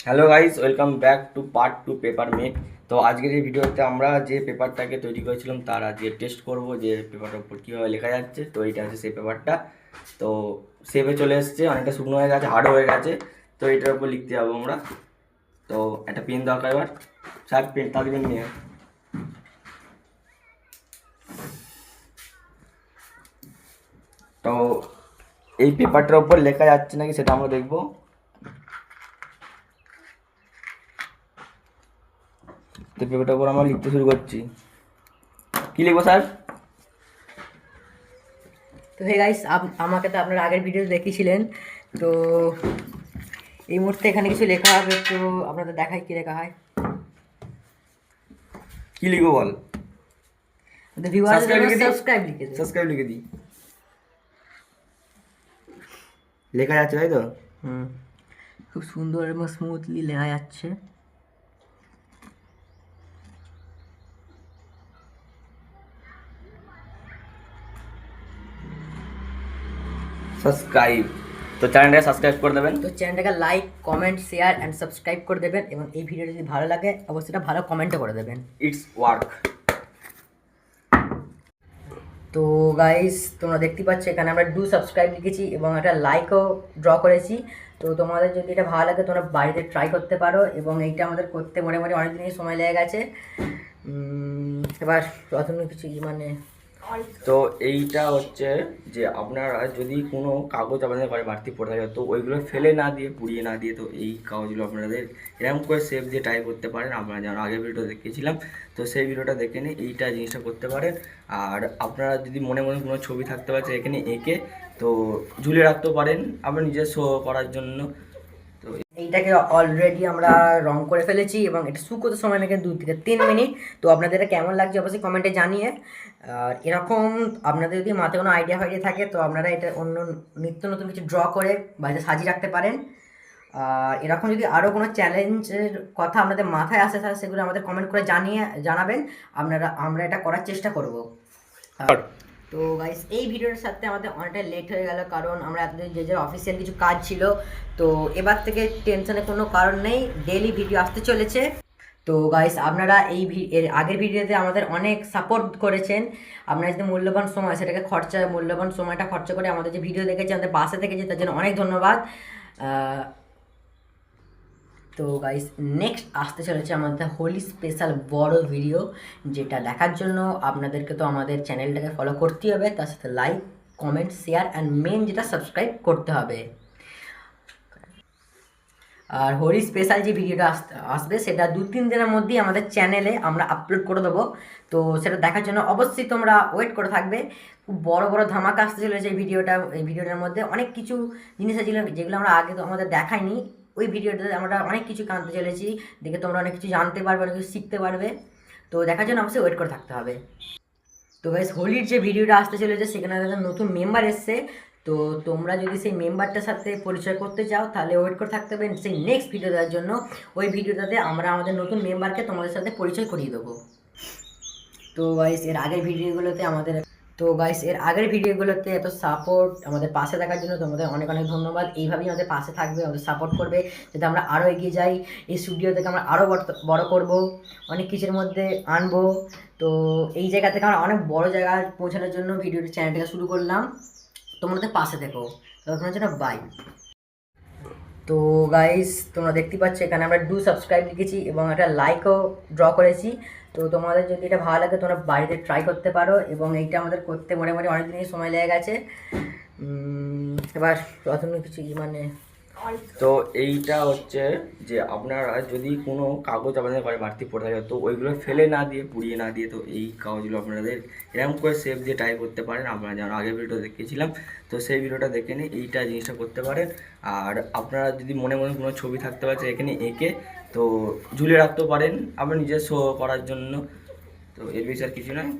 Hello guys, welcome back to part 2 paper make. তো আজকের এই ভিডিওতে আমরা যে পেপারটাকে তৈরি করেছিলাম তার আজকে টেস্ট করব যে পেপারটার উপর কীভাবে লেখা যাচ্ছে। তো এইটা হচ্ছে সেই পেপারটা। তো সেভে চলে এসছে, অনেকটা শুকনো হয়ে গেছে, হার্ড হয়ে গেছে। তো এটার উপর লিখতে যাবো আমরা। তো একটা পেন দরকার, এবার স্যার পেন তাদের পেন নিয়ে। তো এই পেপারটার উপর লেখা যাচ্ছে নাকি সেটা আমরা দেখবো। তো পেপারটার উপর আমরা লিখতে শুরু করছি। কী লিখবো স্যার? তো হে গাইস, আমাকে তো আপনারা আগের ভিডিও দেখিয়েছিলেন। তো এই মুহূর্তে এখানে কিছু লেখা হবে, তো আপনাদের দেখাই কি লেখা হয়। কী লিখবো বল? ভিউয়ারদের জন্য সাবস্ক্রাইব লিখে দিন। সাবস্ক্রাইব লিখে দিই। লেখা যাচ্ছে তাই তো? খুব সুন্দর এবং স্মুথলি লেখা যাচ্ছে। সাবস্ক্রাইব। তো চ্যানেলটাকে সাবস্ক্রাইব করে দেবেন। তো চ্যানেলটাকে like, comment, share and subscribe করে দেবেন, এবং এই ভিডিওটা যদি ভালো লাগে অবশ্যই এটা ভালো কমেন্টও করে দেবেন। It's work. তো গাইস, তোমরা দেখতে পাচ্ছ এখানে আমরা সাবস্ক্রাইব লিখেছি এবং একটা লাইকও ড্র করেছি। তো তোমাদের যদি এটা ভালো লাগে তোমরা বাড়িতে ট্রাই করতে পারো, এবং এইটা আমাদের করতে মোটামুটি অনেক দিনই সময় লেগে গেছে। এবার প্রথমে কিছু তো এইটা হচ্ছে যে আপনারা যদি কোনো কাগজ আপনাদের ঘরে বাড়তি পড়ে থাকে তো ওইগুলো ফেলে না দিয়ে, পুড়িয়ে না দিয়ে, তো এই কাগজগুলো আপনাদের এরকম করে সেভ দিয়ে টাইপ করতে পারেন। আপনারা যেমন আগের ভিডিও দেখিয়েছিলাম, তো সেই ভিডিওটা দেখে নিয়ে এইটা জিনিসটা করতে পারেন। আর আপনারা যদি মনে মনে কোনো ছবি থাকতে পারছে এখানে এঁকে তো ঝুলিয়ে রাখতেও পারেন আপনার নিজের শো করার জন্য। তো এইটাকে অলরেডি আমরা রং করে ফেলেছি এবং এটা শুকোতে সময় লাগে 2 থেকে 3 মিনিট। তো আপনাদের এটা কেমন লাগছে অবশ্যই কমেন্টে জানিয়ে। আর এরকম আপনাদের যদি মাথায় কোনো আইডিয়া থাকে তো আপনারা এটা অন্য নিত্য নতুন কিছু ড্র করে বাড়িতে সাজিয়ে রাখতে পারেন। আর এরকম যদি আরও কোনো চ্যালেঞ্জের কথা আপনাদের মাথায় আসে তাহলে সেগুলো আমাদের কমেন্ট করে জানাবেন। আমরা এটা করার চেষ্টা করব। তো গাইস, এই ভিডিওর সাথে আমাদের অনেকটা লেট হয়ে গেল, কারণ আমরা এতদিন যে অফিসিয়াল কিছু কাজ ছিল। তো এবার থেকে টেনশনের কোনো কারণ নেই, ডেইলি ভিডিও আসতে চলেছে। তো গাইস, আপনারা এর আগের ভিডিওতে আমাদের অনেক সাপোর্ট করেছেন। আপনারা যদি মূল্যবান সময় সেটাকে মূল্যবান সময়টা খরচা করে আমাদের যে ভিডিও দেখেছে, আমাদের পাশে থেকেছে, তার জন্য অনেক ধন্যবাদ। তো গাইস, নেক্সট আসতে চলেছে আমাদের হোলি স্পেশাল বড় ভিডিও, যেটা দেখার জন্য আপনাদেরকে তো আমাদের চ্যানেলটাকে ফলো করতেই হবে, তার সাথে like, comment, share and main যেটা সাবস্ক্রাইব করতে হবে। আর হোলি স্পেশাল যে ভিডিওটা আসবে সেটা 2-3 দিনের মধ্যেই আমাদের চ্যানেলে আমরা আপলোড করে দেবো। তো সেটা দেখার জন্য অবশ্যই তোমরা ওয়েট করে থাকবে। খুব বড় বড় ধামাকা আসতে চলেছে এই ভিডিওটার মধ্যে অনেক কিছু জিনিস আছে যেগুলো আমরা আগে তো আমাদের দেখাইনি। ওই ভিডিওটাতে আমরা অনেক কিছু জানতে চলেছি, দেখে তোমরা অনেক কিছু জানতে পারবে, অনেক কিছু শিখতে পারবে। তো দেখার জন্য অবশ্যই ওয়েট করে থাকতে হবে। তো গাইস, হোলির যে ভিডিওটা আসতে চলেছে সেখানে একটা নতুন মেম্বার এসছে। তো তোমরা যদি সেই মেম্বারটার সাথে পরিচয় করতে চাও তাহলে ওয়েট করে থাকতে হবে সেই নেক্সট ভিডিও দেওয়ার জন্য। ওই ভিডিওটাতে আমরা আমাদের নতুন মেম্বারকে তোমাদের সাথে পরিচয় করিয়ে দেবো। তো গাইস, এর আগের ভিডিওগুলোতে এত সাপোর্ট আমাদের পাশে থাকার জন্য তোমাদের অনেক অনেক ধন্যবাদ। এইভাবেই আমাদের পাশে থাকবে, আমাদের সাপোর্ট করবে, যাতে আমরা আরও এগিয়ে যাই। এই স্টুডিও থেকে আমরা আরও বড় করব, অনেক কিছুর মধ্যে আনবো। তো এই জায়গা থেকে আমরা অনেক বড় জায়গায় পৌঁছানোর জন্য চ্যানেলটাকে শুরু করলাম। তোমাদের পাশে থেকো, ততক্ষণের জন্য বাই। তো গাইস, তোমরা দেখতে পাচ্ছ এখানে আমরা সাবস্ক্রাইব লিখেছি এবং একটা লাইকও ড্র করেছি। তো তোমাদের যদি এটা ভালো লাগে তোমরা বাড়িতে ট্রাই করতে পারো, এবং এইটা আমাদের করতে মোটামুটি অনেক দিনই সময় লেগে গেছে। এবার প্রথমে কিছু তো এইটা হচ্ছে যে আপনারা যদি কোনো কাগজ আপনাদের ঘরে বাড়তি পড়ে থাকে তো ওইগুলো ফেলে না দিয়ে, পুড়িয়ে না দিয়ে, তো এই কাগজগুলো আপনাদের এরকম করে সেভ দিয়ে টাইপ করতে পারেন। আপনারা যেমন আগের ভিডিও দেখিয়েছিলাম, তো সেই ভিডিওটা দেখে নিয়ে এইটা জিনিসটা করতে পারেন। আর আপনারা যদি মনে মনে কোনো ছবি থাকতে পারছে এখানে এঁকে তো ঝুলিয়ে রাখতেও পারেন আপনার নিজের শো করার জন্য। তো এর বেশি আর কিছু নয়।